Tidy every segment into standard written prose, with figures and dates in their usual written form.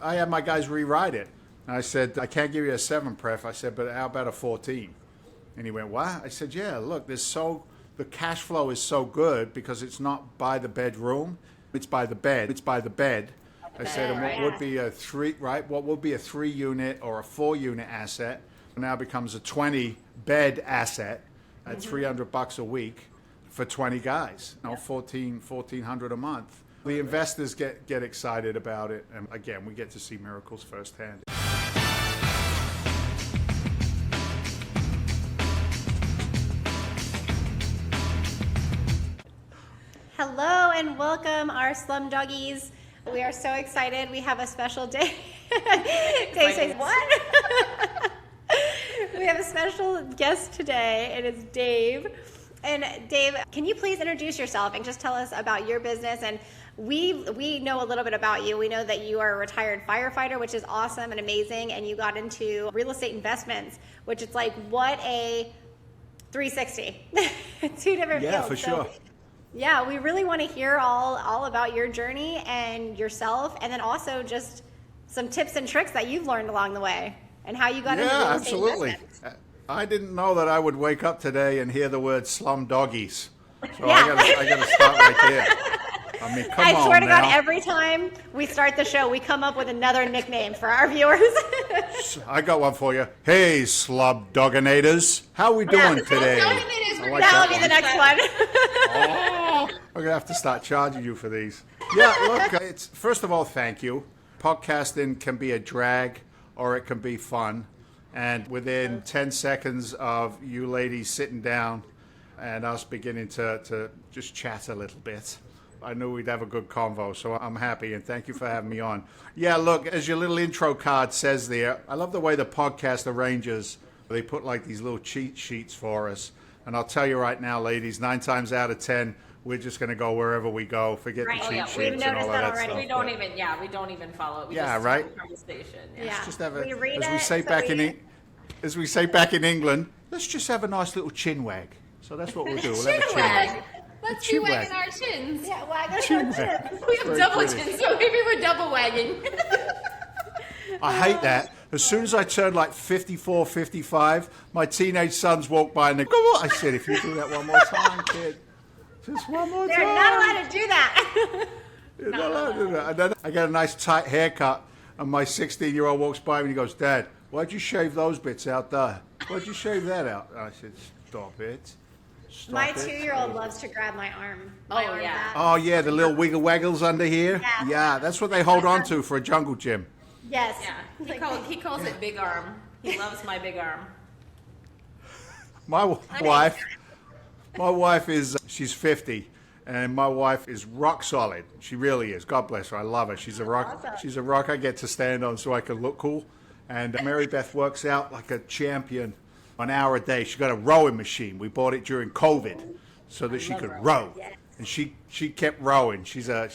I had my guys rewrite it. And I said, I can't give you a 7 pref. I said, but how about a 14? And he went, what? I said, yeah, look, the cash flow is so good because it's not by the bedroom, it's by the bed. It's by the bed. I said, and what would be a 3, right? What would be a 3 unit or a 4 unit asset now becomes a 20 bed asset at $300 a week for 20 guys. You know, 1,400 a month. The investors get excited about it, and again, we get to see miracles firsthand. Hello and welcome, our Slum Doggies. We are so excited. We have a special day. Dave says, what? We have a special guest today. It is Dave. And Dave, can you please introduce yourself and just tell us about your business? And we know a little bit about you. We know that you are a retired firefighter, which is awesome and amazing. And you got into real estate investments, which it's like, what a 360. 2 different fields. Yeah, for sure. Yeah, we really want to hear all about your journey and yourself, and then also just some tips and tricks that you've learned along the way and how you got into real estate absolutely. investment. I didn't know that I would wake up today and hear the word slum doggies. So Yeah. I gotta start right there. I mean, come on I swear to God, now. every time we start the show, we come up with another nickname for our viewers. I got one for you. Hey, slum dogginators. How we doing today? That'll be the next one. I'm gonna have to start charging you for these. Yeah, look, first of all, thank you. Podcasting can be a drag or it can be fun. And within 10 seconds of you ladies sitting down and us beginning to just chat a little bit, I knew we'd have a good convo, so I'm happy, and thank you for having me on. Yeah, look, as your little intro card says there, I love the way the podcast arranges. They put like these little cheat sheets for us. And I'll tell you right now, ladies, 9 times out of 10, we're just going to go wherever we go. Forget the cheat sheets We've and all noticed of that that already. stuff. We don't even follow it. We Yeah, just right? have a conversation. Yeah. Just have We read as we it, say so back we- as we say back in England, let's just have a nice little chin wag. So that's what we'll do. We'll have a chin wag. Let's Chin be wagging wag. our chins. Yeah, wag Chin our wag. chin. We have Very double pretty. chins, so maybe we're double wagging. I hate that. As soon as I turned like 54, 55, my teenage sons walk by and they go, "Oh," I said, if you do that one more time, kid, just one more They're time. not allowed to do that. You're not allowed to do that. And then I got a nice tight haircut, and my 16-year-old walks by me and he goes, "Dad, why'd you shave those bits out there? Why'd you shave that out?" And I said, "Stop it. Stop My it." 2-year-old loves to grab my arm. Oh, yeah. Oh, yeah, the little wiggle waggles under here. Yeah. Yeah, that's what they hold on to for a jungle gym. Yes. Yeah, he calls it big arm. He loves my big arm. My wife is, she's 50, and my wife is rock solid. She really is. God bless her. I love her. She's a rock. Awesome. She's a rock I get to stand on so I can look cool. And Mary Beth works out like a champion, an hour a day. She got a rowing machine. We bought it during COVID so that she could row. Yes. And she kept rowing. She's a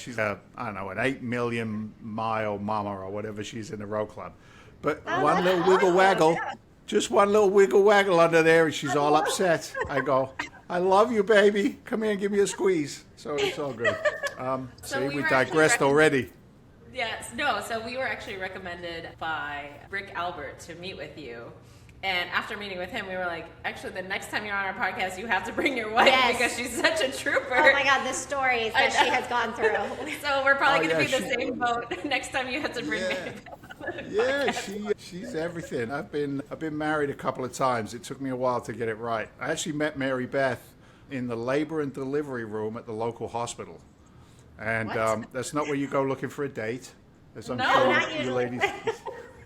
I don't know, an 8 million mile mama or whatever she's in the row club. But one that's little wiggle awesome, waggle, yeah. just one little wiggle waggle under there, and she's all upset. I go, "I love you, baby. Come here and give me a squeeze." So it's all good. So See, we we were digressed actually already. Yes, no, so we were actually recommended by Rick Albert to meet with you. And after meeting with him, we were like, actually, the next time you're on our podcast, you have to bring your wife Yes. because she's such a trooper. Oh my God, the stories that she has gone through. So we're probably Oh, going to yeah, be the same boat next time you have to bring Yeah. me. Yeah, she's everything. I've been married a couple of times. It took me a while to get it right. I actually met Mary Beth in the labor and delivery room at the local hospital. And that's not where you go looking for a date, as I'm No, sure not you usually. ladies.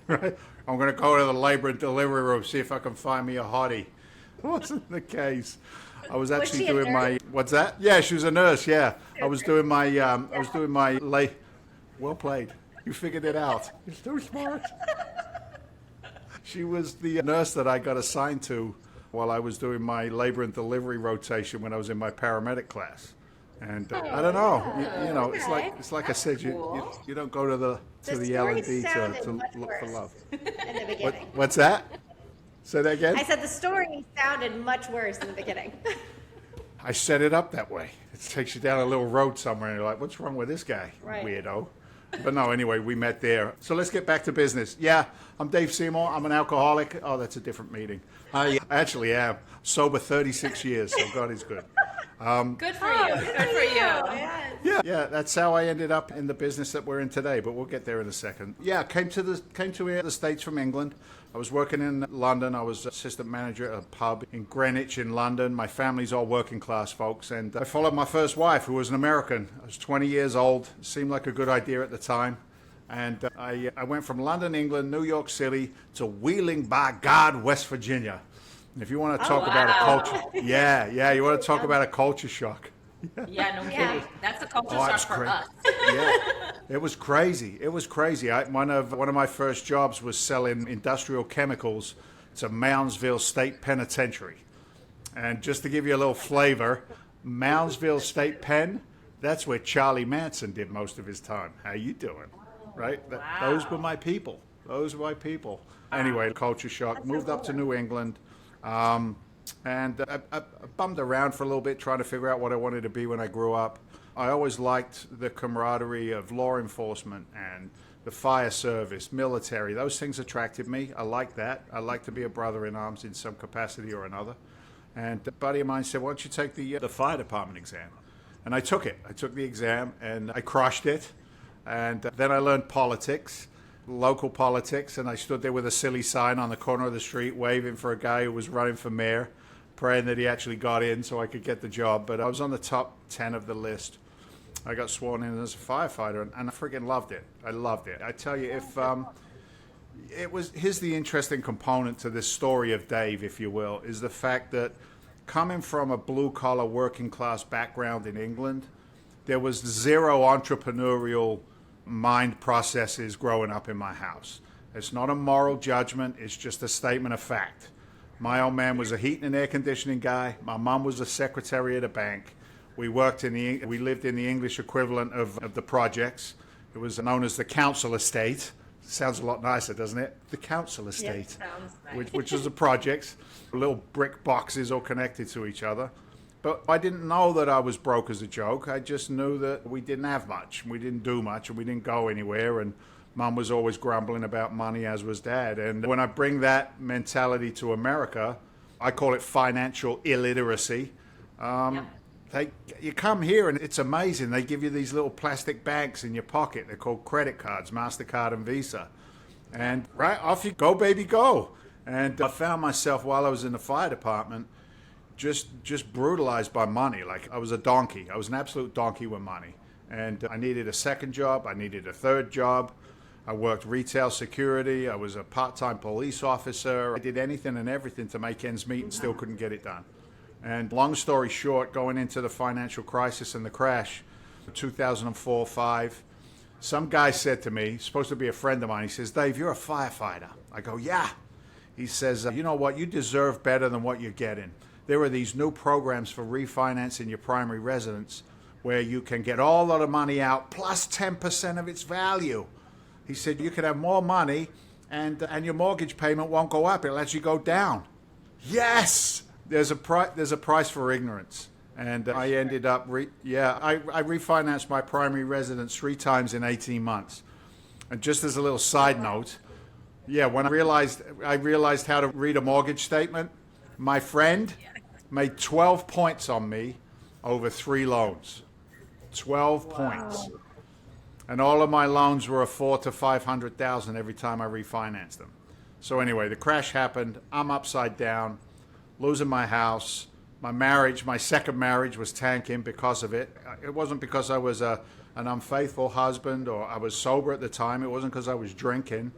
Right? I'm going to go to the labor and delivery room, see if I can find me a hottie. Wasn't the case. I was actually she a doing nurse? what's that? Yeah, she was a nurse. Yeah, I was doing my well played. You figured it out. You're so smart. She was the nurse that I got assigned to while I was doing my labor and delivery rotation when I was in my paramedic class. And I don't know, you know, okay. it's like I said, you don't go to the The L&D story sounded to much look for worse. love. In the beginning. What's that? Say that again. I said the story sounded much worse in the beginning. I set it up that way. It takes you down a little road somewhere, and you're like, "What's wrong with this guy, Right. weirdo?" But no, anyway, we met there. So let's get back to business. Yeah, I'm Dave Seymour. I'm an alcoholic. Oh, that's a different meeting. I actually am. Sober 36 years, so God is good. Good for you. Good for you. Yeah, that's how I ended up in the business that we're in today, but we'll get there in a second. Yeah, came to the States from England. I was working in London. I was assistant manager at a pub in Greenwich in London. My family's all working class folks, and I followed my first wife, who was an American. I was 20 years old. Seemed like a good idea at the time. And I went from London, England, New York City to Wheeling, by God, West Virginia. If you want to talk about a culture, you want to talk about a culture shock. Yeah, no kidding. That's a culture shock for us. Yeah, it was crazy. It was crazy. One of my first jobs was selling industrial chemicals to Moundsville State Penitentiary. And just to give you a little flavor, Moundsville State Pen, that's where Charlie Manson did most of his time. How you doing? Right? Wow. Those were my people. Anyway, culture shock. Moved up to New England. And I bummed around for a little bit trying to figure out what I wanted to be when I grew up. I always liked the camaraderie of law enforcement and the fire service, military. Those things attracted me. I like that. I like to be a brother in arms in some capacity or another. And a buddy of mine said, why don't you take the fire department exam? And I took it. I took the exam and I crushed it. And then I learned politics. Local politics, and I stood there with a silly sign on the corner of the street waving for a guy who was running for mayor, praying that he actually got in so I could get the job. But I was on the top 10 of the list. I got sworn in as a firefighter, and I freaking loved it. I loved it. I tell you, here's the interesting component to this story of Dave, if you will, is the fact that coming from a blue-collar working class background in England, there was zero entrepreneurial mind processes growing up in my house. It's not a moral judgment, it's just a statement of fact. My old man was a heating and air conditioning guy. My mom was a secretary at a bank. We lived in the English equivalent of the projects. It was known as the council estate. Sounds a lot nicer, doesn't it? The council estate, which is the projects, little brick boxes all connected to each other. But I didn't know that I was broke as a joke. I just knew that we didn't have much. We didn't do much, and we didn't go anywhere. And Mum was always grumbling about money, as was Dad. And when I bring that mentality to America, I call it financial illiteracy. You come here, and it's amazing. They give you these little plastic bags in your pocket. They're called credit cards, MasterCard and Visa. And right, off you go, baby, go. And I found myself, while I was in the fire department, just brutalized by money. Like I was a donkey. I was an absolute donkey with money. And I needed a second job. I needed a third job. I worked retail security. I was a part-time police officer. I did anything and everything to make ends meet and still couldn't get it done. And long story short, going into the financial crisis and the crash, 2004-05, some guy said to me, supposed to be a friend of mine, he says, Dave, you're a firefighter. I go, yeah. He says, you know what? You deserve better than what you're getting. There are these new programs for refinancing your primary residence where you can get all of the money out plus 10% of its value. He said you could have more money and your mortgage payment won't go up. It'll actually go down. Yes! There's a price for ignorance. And I ended up, I refinanced my primary residence 3 times in 18 months. And just as a little side note, when I realized how to read a mortgage statement, my friend made 12 points on me over 3 loans. 12 points. And all of my loans were $400,000 to $500,000 every time I refinanced them. So anyway, the crash happened. I'm upside down, losing my house. My second marriage was tanking because of it. It wasn't because I was an unfaithful husband or I was sober at the time. It wasn't because I was drinking.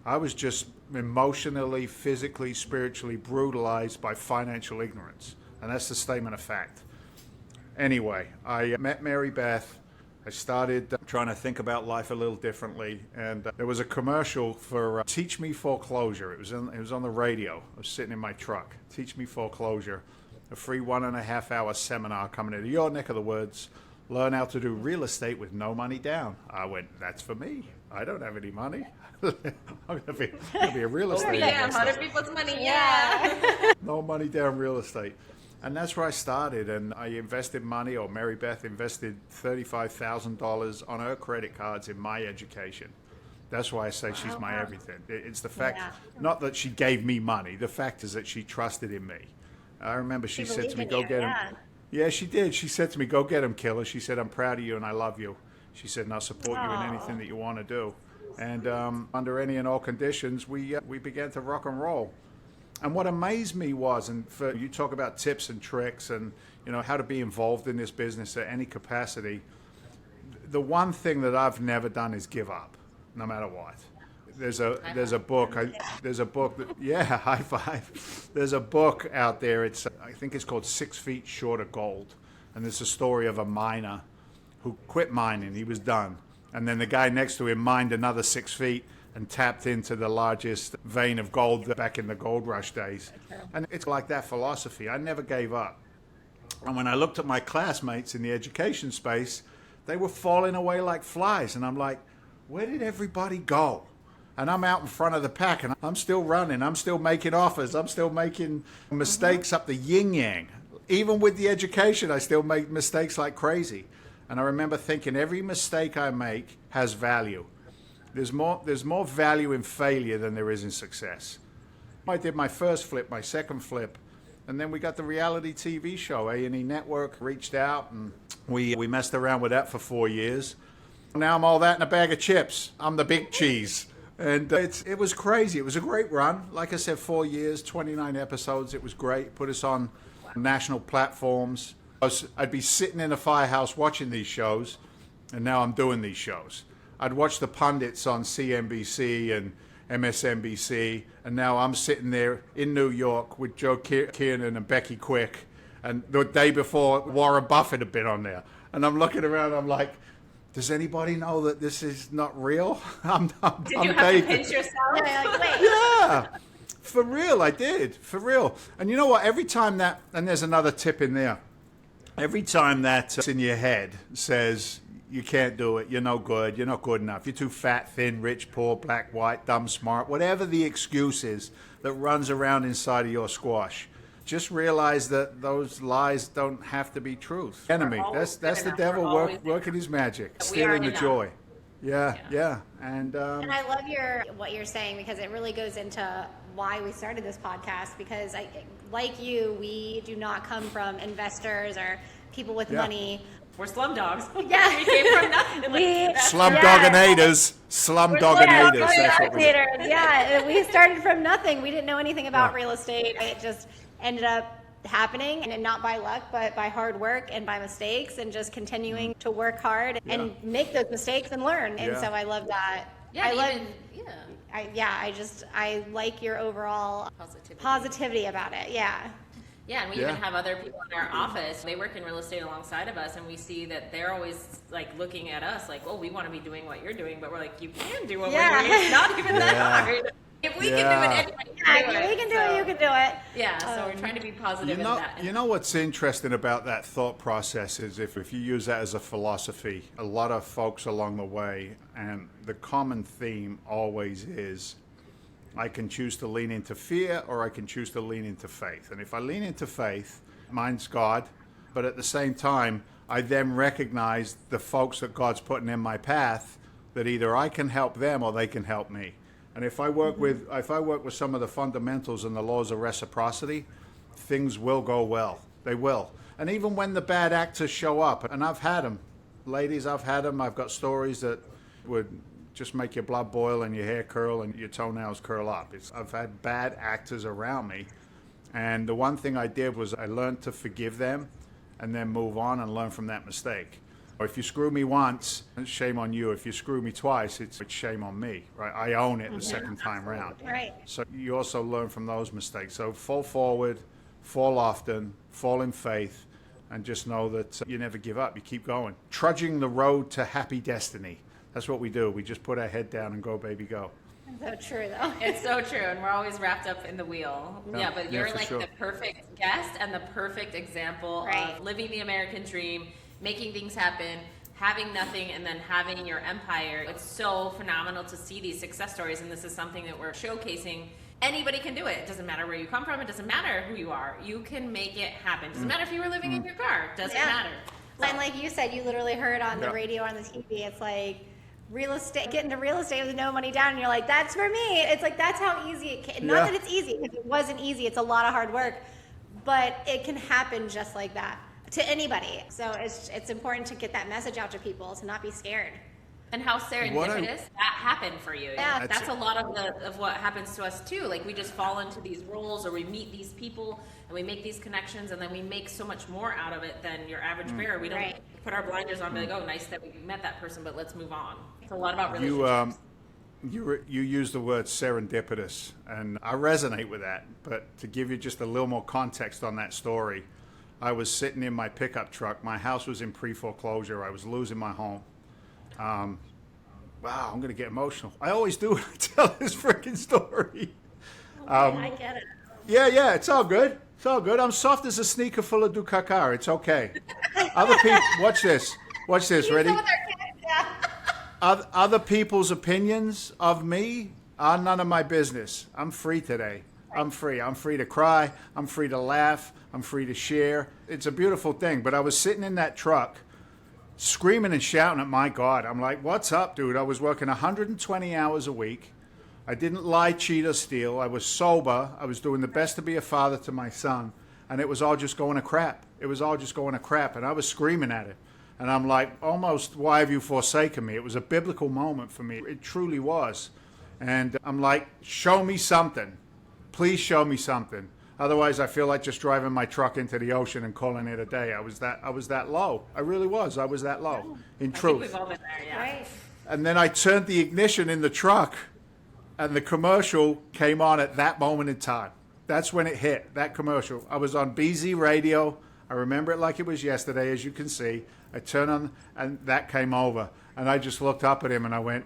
I was just emotionally, physically, spiritually brutalized by financial ignorance. And that's the statement of fact. Anyway, I met Mary Beth. I started trying to think about life a little differently. And there was a commercial for Teach Me Foreclosure. It was on the radio. I was sitting in my truck. Teach Me Foreclosure, a free 1.5-hour seminar coming into your neck of the woods. Learn how to do real estate with no money down. I went, that's for me. I don't have any money. I'm going to be a real estate investor. Other people's money, yeah. No money down real estate. And that's where I started. And I invested money, or Mary Beth invested $35,000 on her credit cards in my education. That's why I say she's my everything. It's the fact, not that she gave me money. The fact is that she trusted in me. I remember she said to me, go get him. Yeah, she did. She said to me, go get him, killer. She said, I'm proud of you and I love you. She said, and I'll support you in anything that you want to do. And under any and all conditions, we began to rock and roll. And what amazed me was, and for you talk about tips and tricks and how to be involved in this business at any capacity, the one thing that I've never done is give up, no matter what. There's a book that, high five. There's a book out there. I think it's called 6 Feet Short of Gold, and it's a story of a miner who quit mining. He was done, and then the guy next to him mined another 6 feet and tapped into the largest vein of gold back in the gold rush days. And it's like that philosophy. I never gave up. And when I looked at my classmates in the education space, they were falling away like flies, and I'm like, where did everybody go? And I'm out in front of the pack, and I'm still running. I'm still making offers. I'm still making mistakes up the yin-yang. Even with the education, I still make mistakes like crazy. And I remember thinking, every mistake I make has value. There's more value in failure than there is in success. I did my first flip, my second flip, and then we got the reality TV show. A&E Network reached out, and we messed around with that for 4 years. Now I'm all that in a bag of chips. I'm the big cheese. And it was crazy. It was a great run. Like I said, 4 years, 29 episodes. It was great. Put us on national platforms. I'd be sitting in a firehouse watching these shows, and now I'm doing these shows. I'd watch the pundits on CNBC and MSNBC, and now I'm sitting there in New York with Joe Kiernan and Becky Quick, and the day before, Warren Buffett had been on there. And I'm looking around, I'm like, does anybody know that this is not real? Did you have to pinch yourself? Like, wait. Yeah, for real, I did, for real. And you know what? Every time that, and there's another tip in there, every time that's in your head says, you can't do it, you're no good, you're not good enough, you're too fat, thin, rich, poor, black, white, dumb, smart, whatever the excuse is that runs around inside of your squash, just realize that those lies don't have to be truth. Enemy, that's the devil working his magic, stealing the joy. Yeah. And I love what you're saying, because it really goes into why we started this podcast, because like you, we do not come from investors or people with money. We're slum dogs. Yeah. We came from nothing. SlumDogginators. SlumDogginators. That's what we are. Yeah, we started from nothing. We didn't know anything about real estate. It just ended up happening, and not by luck, but by hard work and by mistakes, and just continuing to work hard and make those mistakes and learn. And so I love that. Yeah, I like your overall positivity about it. Yeah. Yeah, and we even have other people in our office. They work in real estate alongside of us, and we see that they're always like looking at us like, "Oh, we want to be doing what you're doing," but we're like, "You can do what we're doing. It's not even that hard. If we can do it, anybody can do it. We can do it. You can do it." Yeah, so we're trying to be positive in that. You know what's interesting about that thought process is if you use that as a philosophy, a lot of folks along the way, and the common theme always is, I can choose to lean into fear, or I can choose to lean into faith. And if I lean into faith, mine's God, but at the same time, I then recognize the folks that God's putting in my path, that either I can help them or they can help me. And if I work with some of the fundamentals and the laws of reciprocity, things will go well. They will. And even when the bad actors show up, and I've had them, ladies, I've had them. I've got stories that would just make your blood boil and your hair curl and your toenails curl up. I've had bad actors around me, and the one thing I did was I learned to forgive them and then move on and learn from that mistake. Or if you screw me once, it's shame on you. If you screw me twice, it's shame on me, right? I own it the second time around. Right. So you also learn from those mistakes. So fall forward, fall often, fall in faith, and just know that you never give up. You keep going. Trudging the road to happy destiny. That's what we do. We just put our head down and go, baby, go. So true, though. It's so true, and we're always wrapped up in the wheel. Yeah, but you're like the perfect guest and the perfect example of living the American dream, making things happen, having nothing, and then having your empire. It's so phenomenal to see these success stories, and this is something that we're showcasing anybody can do it. It doesn't matter where you come from. It doesn't matter who you are. You can make it happen. It doesn't matter if you were living in your car. It doesn't matter. So. And like you said, you literally heard on the radio, on the TV, it's like real estate, get into real estate with no money down. And you're like, that's for me. It's like, that's how easy it can. Not that it's easy, because it wasn't easy. It's a lot of hard work, but it can happen just like that to anybody. So it's important to get that message out to people, to not be scared. And how serendipitous that happened for you. Yeah. That's a lot of what happens to us too. Like we just fall into these roles, or we meet these people and we make these connections, and then we make so much more out of it than your average bear. We don't put our blinders on and be like, oh, nice that we met that person, but let's move on. It's a lot about relationships. You use the word serendipitous, and I resonate with that. But to give you just a little more context on that story, I was sitting in my pickup truck. My house was in pre-foreclosure. I was losing my home. Wow, I'm going to get emotional. I always do when I tell this freaking story. I get it. Yeah, it's all good. It's all good. I'm soft as a sneaker full of ducacar. It's okay. Other people, watch this. Watch this. Ready? Other people's opinions of me are none of my business. I'm free today. I'm free. I'm free to cry. I'm free to laugh. I'm free to share. It's a beautiful thing. But I was sitting in that truck screaming and shouting at my God. I'm like, what's up, dude? I was working 120 hours a week. I didn't lie, cheat, or steal. I was sober. I was doing the best to be a father to my son. And it was all just going to crap. It was all just going to crap. And I was screaming at it. And I'm like, almost, why have you forsaken me? It was a biblical moment for me. It truly was. And I'm like, show me something. Please show me something. Otherwise, I feel like just driving my truck into the ocean and calling it a day. I was that low. I really was. I was that low, in truth. I think we've all been there, yeah. Right. And then I turned the ignition in the truck, and the commercial came on at that moment in time. That's when it hit, that commercial. I was on BZ Radio. I remember it like it was yesterday, as you can see. I turned on, and that came over. And I just looked up at him, and I went,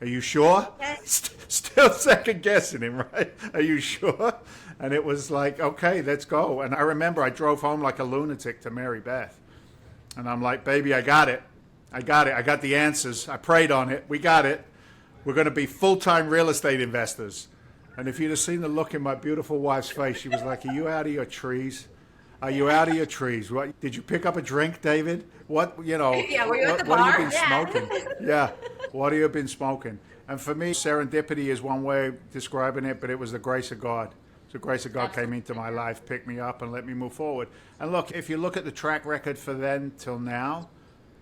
are you sure? Yes. Still second guessing him, right? Are you sure? And it was like, okay, let's go. And I remember I drove home like a lunatic to Mary Beth. And I'm like, baby, I got it. I got it. I got the answers. I prayed on it. We got it. We're going to be full-time real estate investors. And if you'd have seen the look in my beautiful wife's face, she was like, are you out of your trees? Are you out of your trees? What? Did you pick up a drink, David? What, you know, Yeah, were you at the what bar? have you been smoking? Yeah, what have you been smoking? And for me, serendipity is one way of describing it, but it was the grace of God. The grace of God came into my life, picked me up, and let me move forward. And look, if you look at the track record for then till now,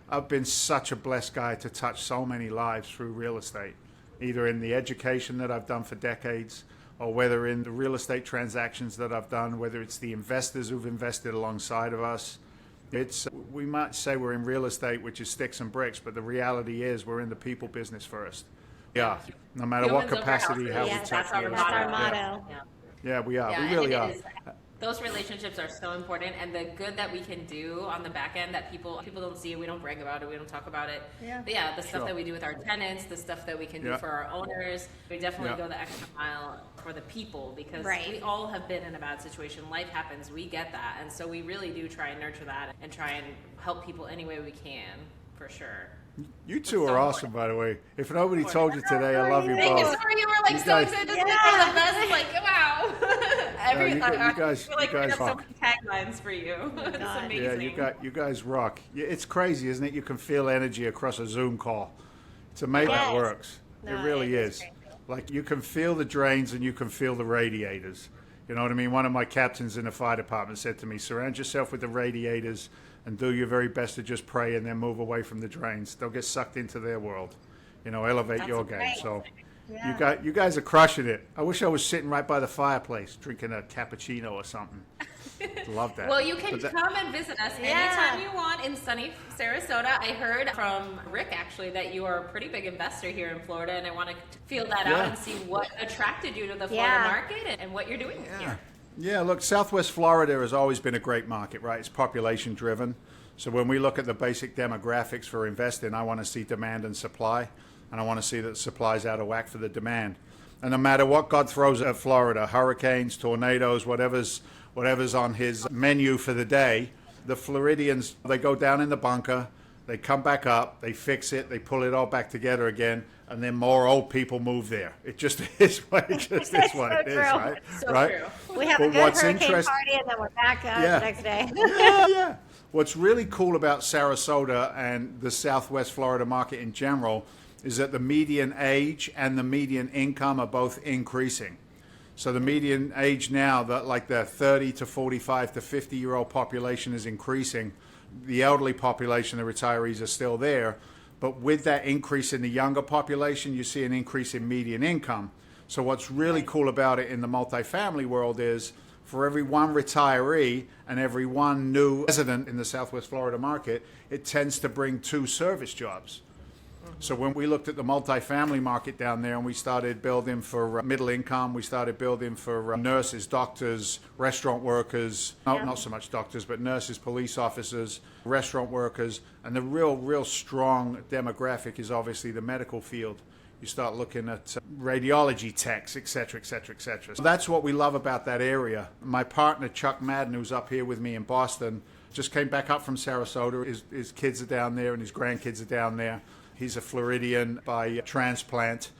I've been such a blessed guy to touch so many lives through real estate, either in the education that I've done for decades, or whether in the real estate transactions that I've done, whether it's the investors who've invested alongside of us. We might say we're in real estate, which is sticks and bricks, but the reality is we're in the people business first. Yeah, no matter what capacity, how we touch that's our real That's estate. our motto. Yeah, we are. Yeah, We really and are. it is- those relationships are so important, and the good that we can do on the back end that people don't see, we don't brag about it, we don't talk about it. Yeah. But yeah, the stuff Sure. that we do with our tenants, the stuff that we can do Yeah. for our owners, we definitely Yeah. go the extra mile for the people, because Right. we all have been in a bad situation. Life happens, we get that, and so we really do try and nurture that and try and help people any way we can, for sure. You two so are awesome, by the way. If nobody told you today, I love you Thank you. both. Sorry, you were like You so guys- excited to say the best. Like, wow. you guys- I feel like you we guys have so rock. many taglines for you. It's God. amazing. Yeah, you guys rock. It's crazy, isn't it? You can feel energy across a Zoom call. It's amazing how Yes. it works. No, It really it is. crazy. Like you can feel the drains and you can feel the radiators. You know what I mean? One of my captains in the fire department said to me, surround yourself with the radiators and do your very best to just pray and then move away from the drains. They'll get sucked into their world. You know, elevate That's your game. right. So Yeah. you guys are crushing it. I wish I was sitting right by the fireplace drinking a cappuccino or something. Love that. Well, you can But that- come and visit us Yeah. anytime you want in sunny Sarasota. I heard from Rick actually that you are a pretty big investor here in Florida, and I want to feel that Yeah. out and see what attracted you to the Florida Yeah. market and what you're doing here. Yeah, look, Southwest Florida has always been a great market, right? It's population driven. So when we look at the basic demographics for investing, I want to see demand and supply, and I want to see that supply's out of whack for the demand. And no matter what God throws at Florida, hurricanes, tornadoes, whatever's on his menu for the day, the Floridians, they go down in the bunker, They come back up, they fix it, they pull it all back together again, and then more old people move there. It just is what it just is what it is, right? So right? true. We have a good hurricane party, and then we're back the next day. Yeah. What's really cool about Sarasota and the Southwest Florida market in general is that the median age and the median income are both increasing. So the median age now, the 30 to 45 to 50-year-old population is increasing. The elderly population, the retirees, are still there. But with that increase in the younger population, you see an increase in median income. So what's really cool about it in the multifamily world is for every one retiree and every one new resident in the Southwest Florida market, it tends to bring 2 service jobs. So when we looked at the multifamily market down there and we started building for middle income, we started building for nurses, doctors, restaurant workers, not so much doctors, but nurses, police officers, restaurant workers, and the real strong demographic is obviously the medical field. You start looking at radiology techs, et cetera, et cetera, et cetera. So that's what we love about that area. My partner, Chuck Madden, who's up here with me in Boston, just came back up from Sarasota. His kids are down there and his grandkids are down there. He's a Floridian by transplant,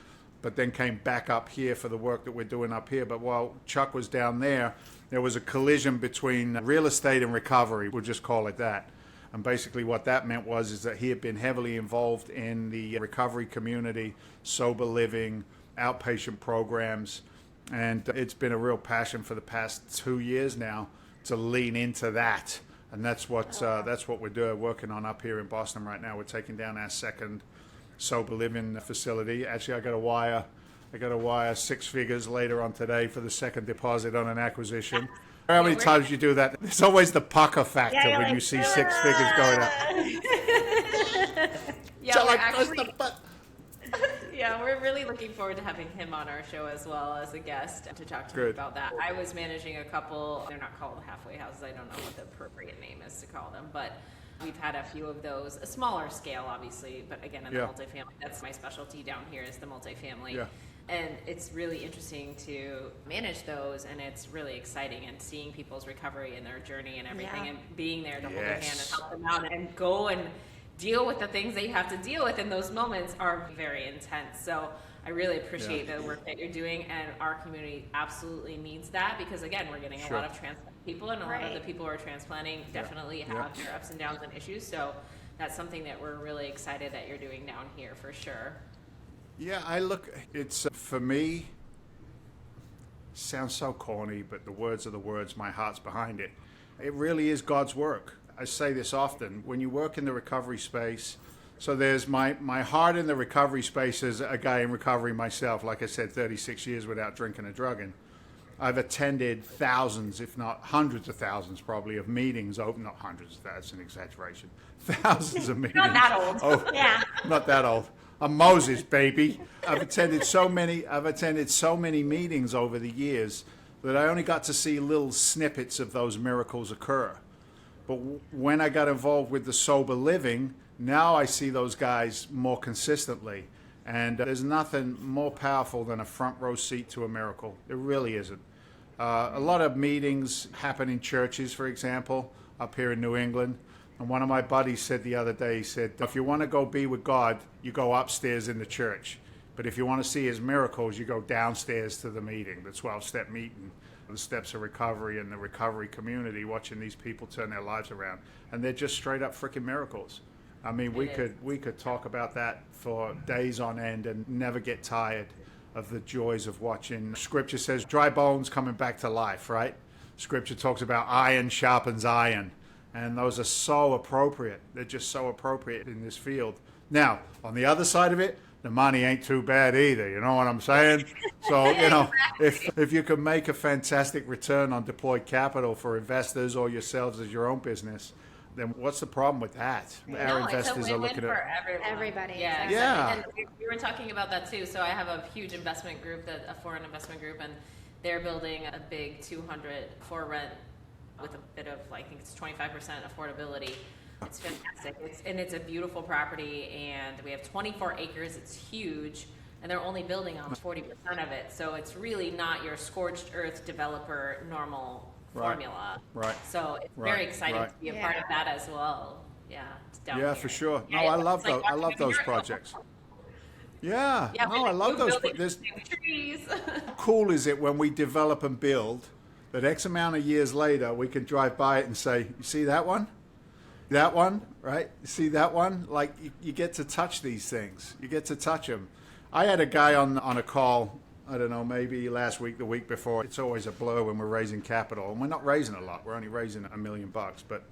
but then came back up here for the work that we're doing up here. But while Chuck was down there, there was a collision between real estate and recovery. We'll just call it that. And basically what that meant is that he had been heavily involved in the recovery community, sober living, outpatient programs. And it's been a real passion for the past 2 years now to lean into that. And that's what we're working on up here in Boston right now. We're taking down our second sober living facility. Actually, I got to wire 6 figures later on today for the second deposit on an acquisition. How many times you do that? It's always the pucker factor when you see 6 figures going up. We're really looking forward to having him on our show as well as a guest to talk to him about that. I was managing a couple, they're not called halfway houses, I don't know what the appropriate name is to call them, but we've had a few of those, a smaller scale obviously, but again in the multifamily, that's my specialty down here is the multifamily. Yeah. And it's really interesting to manage those, and it's really exciting, and seeing people's recovery and their journey and everything, and being there to hold their hand and help them out and go and deal with the things that you have to deal with in those moments are very intense. So I really appreciate the work that you're doing, and our community absolutely needs that, because again, we're getting a lot of transplant people, and a lot of the people who are transplanting definitely have their ups and downs and issues. So that's something that we're really excited that you're doing down here for sure. Yeah, it's for me, sounds so corny, but the words are the words, my heart's behind it. It really is God's work. I say this often, when you work in the recovery space, so there's my heart in the recovery space as a guy in recovery myself, like I said, 36 years without drinking or drugging. I've attended thousands, if not hundreds of thousands probably, of meetings, not hundreds, that's an exaggeration, thousands of meetings. Not that old. Not that old. I'm Moses, baby. I've attended so many meetings over the years that I only got to see little snippets of those miracles occur. But when I got involved with the sober living, now I see those guys more consistently. And there's nothing more powerful than a front row seat to a miracle. It really isn't. A lot of meetings happen in churches, for example, up here in New England. And one of my buddies said the other day, he said, if you want to go be with God, you go upstairs in the church. But if you want to see his miracles, you go downstairs to the meeting, the 12-step meeting, the steps of recovery and the recovery community, watching these people turn their lives around. And they're just straight up freaking miracles. I mean, we could talk about that for days on end and never get tired of the joys of watching. Scripture says dry bones coming back to life, right? Scripture talks about iron sharpens iron. And those are so appropriate. They're just so appropriate in this field. Now, on the other side of it, the money ain't too bad either. You know what I'm saying? So, if you can make a fantastic return on deployed capital for investors or yourselves as your own business, then what's the problem with that? Our investors are looking at everybody. Yeah, exactly. exactly. And we were talking about that too. So I have a huge investment group, a foreign investment group, and they're building a big 200 for rent with a bit of, I think it's 25% affordability. It's fantastic. It's a beautiful property, and we have 24 acres. It's huge, and they're only building almost 40% of it. So it's really not your scorched earth developer normal formula. Right. So it's very exciting to be a part of that as well. Yeah, it's down Yeah, here. for sure. No, Yeah, I love it's like those. I watching love a those miracle. projects. Yeah. Yeah, No, I love those. There's, trees. how cool is it when we develop and build that X amount of years later we can drive by it and say, you see that one? That one, right? You see that one? Like you get to touch these things. You get to touch them. I had a guy on a call, I don't know, maybe last week, the week before. It's always a blur when we're raising capital. And we're not raising a lot. We're only raising $1 million. But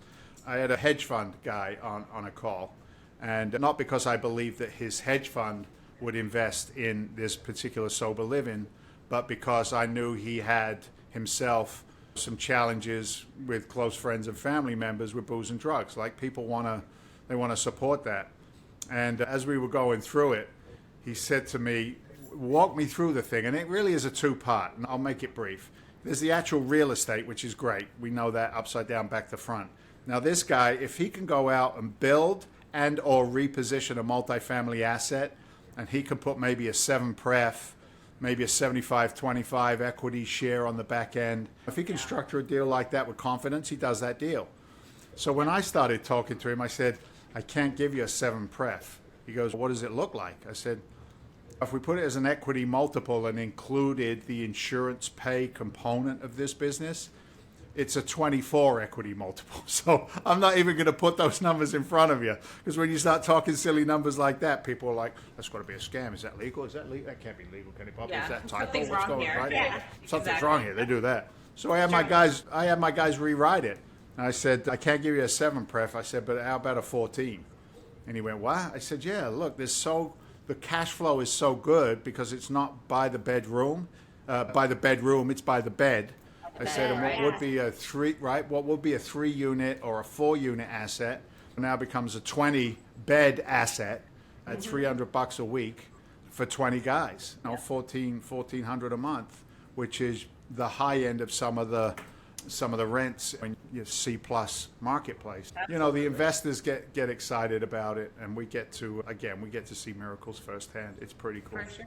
I had a hedge fund guy on a call. And not because I believe that his hedge fund would invest in this particular sober living, but because I knew he had himself some challenges with close friends and family members with booze and drugs. Like people want to support that. And as we were going through it, he said to me, walk me through the thing. And it really is a two-part, and I'll make it brief. There's the actual real estate, which is great. We know that upside down, back to front. Now this guy, if he can go out and build and or reposition a multifamily asset, and he can put maybe a 7 pref, maybe a 75-25 equity share on the back end. If he can structure a deal like that with confidence, he does that deal. So when I started talking to him, I said, I can't give you a 7 pref. He goes, what does it look like? I said, if we put it as an equity multiple and included the insurance pay component of this business, it's a 24 equity multiple. So I'm not even going to put those numbers in front of you, because when you start talking silly numbers like that, people are like, that's got to be a scam. Is that legal? Is that legal? That can't be legal. Can it possibly? Yeah. Is that typo? Something's What's wrong going here. right? Yeah, Something's exactly. wrong here. They do that. So I had my guys rewrite it. And I said, I can't give you a 7 pref. I said, but how about a 14? And he went, what? I said, yeah, look, the cash flow is so good because it's not by the bedroom, it's by the bed. I said, and what would be a 3, right? What would be a 3 unit or a 4 unit asset now becomes a 20 bed asset at $300 a week for 20 guys. You know, $1,400 a month, which is the high end of some of the rents in your C+ marketplace. Absolutely. You know, the investors get excited about it, and we get to see miracles firsthand. It's pretty cool. For sure.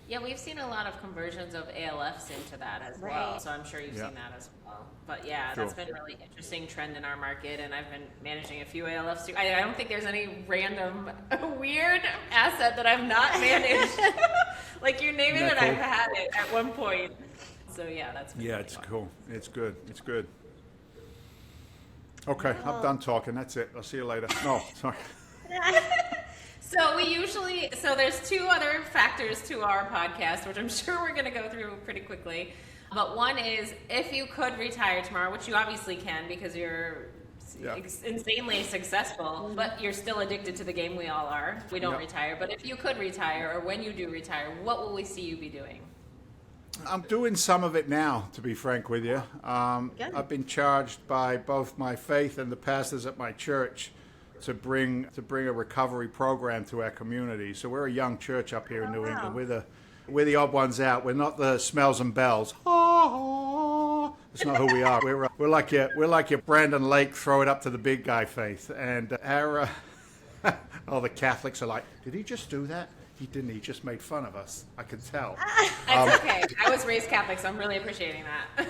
Yeah, we've seen a lot of conversions of ALFs into that as well. Right. So I'm sure you've seen that as well. But yeah, Sure. that's been a really interesting trend in our market, and I've been managing a few ALFs too. I don't think there's any random weird asset that I've not managed. Like you name it, and I've had it at one point. So yeah, that's been really It's fun. cool. It's good. It's good. Okay, I'm done talking. That's it. I'll see you later. No, sorry. So there's 2 other factors to our podcast, which I'm sure we're going to go through pretty quickly. But one is, if you could retire tomorrow, which you obviously can because you're insanely successful, but you're still addicted to the game. We all are. We don't retire. But if you could retire, or when you do retire, what will we see you be doing? I'm doing some of it now, to be frank with you. I've been charged by both my faith and the pastors at my church to bring a recovery program to our community. So we're a young church up here in New England. We're the odd ones out. We're not the smells and bells. That's not who we are. We're like your Brandon Lake, throw it up to the big guy faith. And our the Catholics are like, did he just do that? He didn't. He just made fun of us. I could tell. That's okay. I was raised Catholic, so I'm really appreciating that.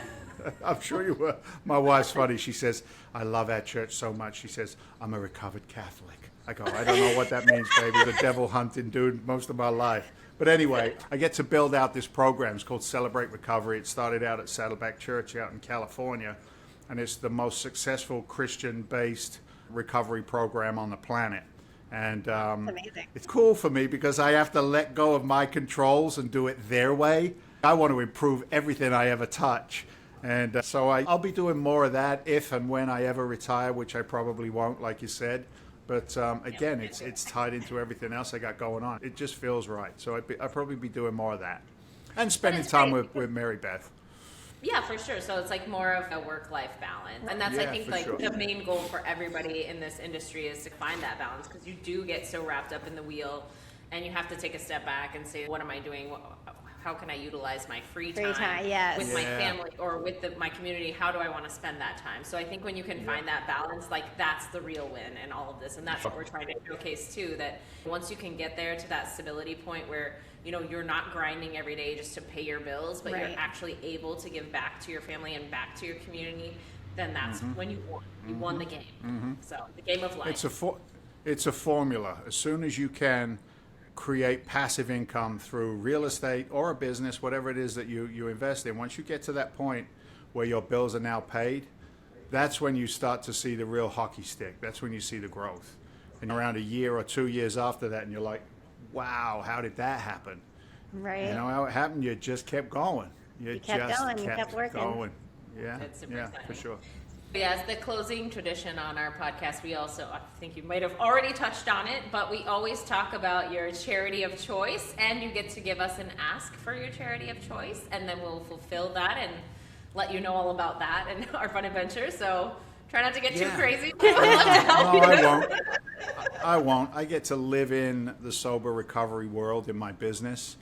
I'm sure you were. My wife's funny. She says, I love our church so much. She says, I'm a recovered Catholic. I go, I don't know what that means, baby. The devil hunting dude most of my life. But anyway, I get to build out this program. It's called Celebrate Recovery. It started out at Saddleback Church out in California, and it's the most successful Christian-based recovery program on the planet. And amazing. It's cool for me because I have to let go of my controls and do it their way. I want to improve everything I ever touch. And so I'll be doing more of that if and when I ever retire, which I probably won't, like you said. But again, it's tied into everything else I got going on. It just feels right. So I'd probably be doing more of that. And spending time with Mary Beth. Yeah, for sure. So it's like more of a work-life balance. And that's, I think, like the main goal for everybody in this industry is to find that balance, because you do get so wrapped up in the wheel and you have to take a step back and say, what am I doing? How can I utilize my free time yes. with my family or with my community? How do I want to spend that time? So I think when you can find that balance, like that's the real win in all of this. And that's what we're trying to showcase too, that once you can get there to that stability point where, you know, you're not grinding every day just to pay your bills, but you're actually able to give back to your family and back to your community, then that's when you won. You won the game. So the game of life. It's a formula. As soon as you can create passive income through real estate or a business, whatever it is that you invest in, once you get to that point where your bills are now paid, that's when you start to see the real hockey stick. That's when you see the growth. And around a year or 2 years after that, and you're like, wow, how did that happen? Right. You know how it happened? You just kept going. You kept going. You kept working. Going. Yeah, It's super yeah, exciting. for sure. As the closing tradition on our podcast, we also, I think you might have already touched on it, but we always talk about your charity of choice, and you get to give us an ask for your charity of choice, and then we'll fulfill that and let you know all about that and our fun adventure. So try not to get too crazy. No, I won't. I won't. I get to live in the sober recovery world in my business.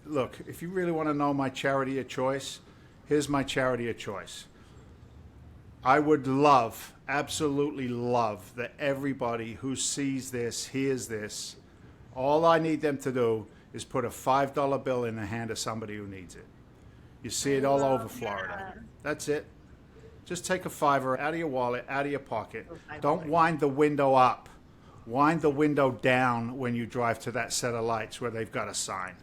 Look, if you really want to know my charity of choice, here's my charity of choice. I would love, absolutely love, that everybody who sees this, hears this, all I need them to do is put a $5 bill in the hand of somebody who needs it. You see it all over Florida. That's it. Just take a $5 out of your wallet, out of your pocket. Don't wind the window up. Wind the window down when you drive to that set of lights where they've got a sign.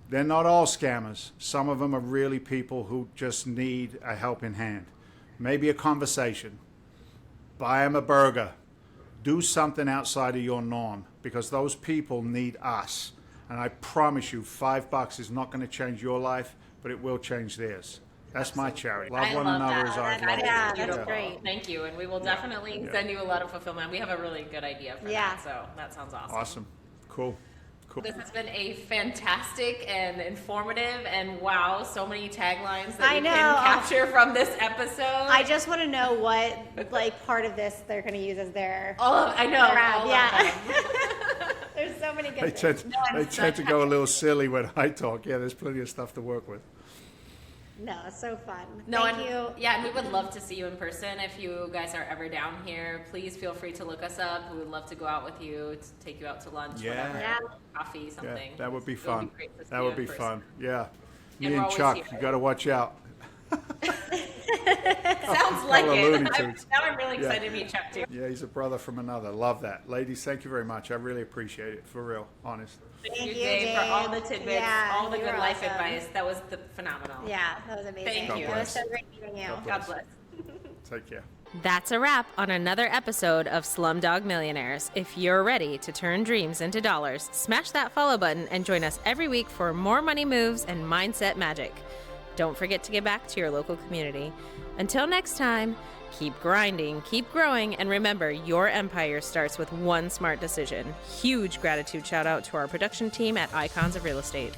They're not all scammers. Some of them are really people who just need a helping hand. Maybe a conversation. Buy them a burger. Do something outside of your norm, because those people need us. And I promise you, $5 is not going to change your life, but it will change theirs. That's my charity. Love one another as I love you. Yeah, that's great. Thank you, and we will definitely send you a lot of fulfillment. We have a really good idea for that, so that sounds awesome. Awesome. Cool. This has been a fantastic and informative, and wow, so many taglines that we can capture from this episode. I just want to know what part of this they're going to use as their I know. grab. Yeah. There's so many good things. They tend to go a little silly when I talk. Yeah, there's plenty of stuff to work with. No, it's so fun. No, Thank you. Yeah, and we would love to see you in person. If you guys are ever down here, please feel free to look us up. We would love to go out with you, to take you out to lunch, whatever, coffee, something. Yeah, that would be It fun. great to see That you would in be person. fun. Yeah. And Me we're and always Chuck, here. you got to watch out. Sounds like All the it. Looney Tunes. Now I'm really excited to meet Chuck too. Yeah, he's a brother from another. Love that. Ladies, thank you very much. I really appreciate it. For real. Honest. Thank you, Dave, for all the tidbits, all the you good were life awesome. advice. That was phenomenal. Yeah, that was amazing. Thank you. It was so great meeting you. God bless. Take care. That's a wrap on another episode of SlumDogg Millionaires. If you're ready to turn dreams into dollars, smash that follow button and join us every week for more money moves and mindset magic. Don't forget to give back to your local community. Until next time, keep grinding, keep growing, and remember, your empire starts with one smart decision. Huge gratitude shout out to our production team at Icons of Real Estate.